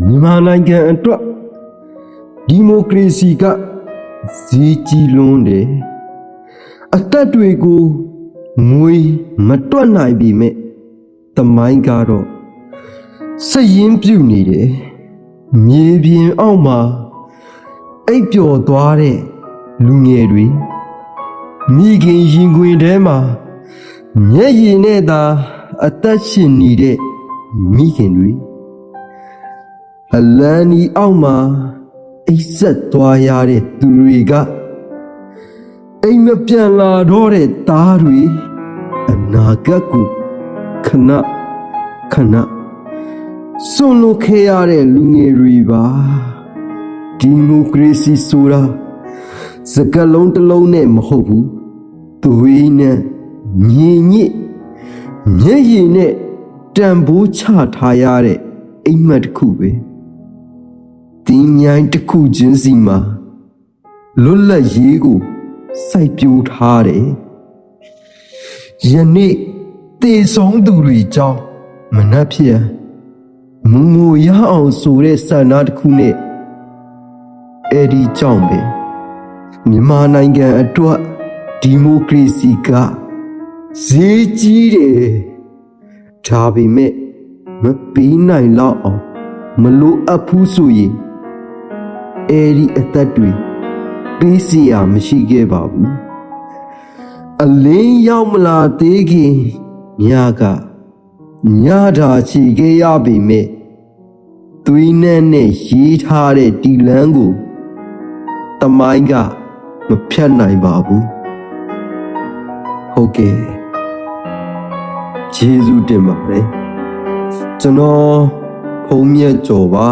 မြန်မာနိုင်ငံအတွက်ဒီမိုကရေစီကဈေးကြီးလွန်းတယ်အသက်တွေကိုငွေမတွက်နိုင်ပြီမဲ့သမိုင်းကတော့စရင်ပြုတ်နေတယ်မြေပြင်အောက်မှာအိပ်ပျော်သွားတဲ့လူငယ်တွေမိခင်ရင်ခွင်ထဲမှာမျက်ရည်နဲ့သာအသက်ရှင်နေတဲ့မိခင်တွေအလန်းဒီအောက်မှာအိပ်ဆက်သွားရတဲ့သူတွေကအိမ်မပြန်လာတော့တဲ့သားတွေအနာဂတ်ကိုခဏစွန့်လွတ်ခဲ့ရတဲ့လူငယ်တွေပါဒီမိုကရေစီဆိုတာစကားလုံးတစ်လုံးနဲ့မဟုတ်ဘူးသွေးနဲ့ညီညစ်မျက်ရည်နဲ့တန်ဖိုးချထားရတဲ့အိမ်မက်တစ်ခုပဲဒီမြိုင်တစ်ခုချင်းစီမှာလွတ်လပ်ရေးကိုစိုက်ပျိုးထားတယ်ယနေ့တည်ဆုံးသူတွေကြောင့်မနှက်ဖြစ်မူမူရအောင်ဆိုတဲ့ဆန္ဒတစ်ခုနဲ့အဲ့ဒီကြောင့်ပဲမြန်မာနိုင်ငံအတွက်ဒီမိုကရေစီကဈေးကြီးတယ်ဒါပေမဲ့မပြီးနိုင်တော့အောင်မလိုအပ်ဘူးဆိုရင်အဲ့ဒီအသက်တွေပေးစရာမရှိခဲ့ပါဘူးအလင်းရောက်မလာသေးခင်ညကညတာချီခဲ့ရပေမဲ့သွေးနဲ့ရေးထားတဲ့တီလန်းကိုတမိုင်းကမဖြတ်နိုင်ပါဘူးဟုတ်ကဲ့ကျေးဇူးတင်ပါတယ်ကျွန်တော်ဖုံးမြတ်ကျော်ပါ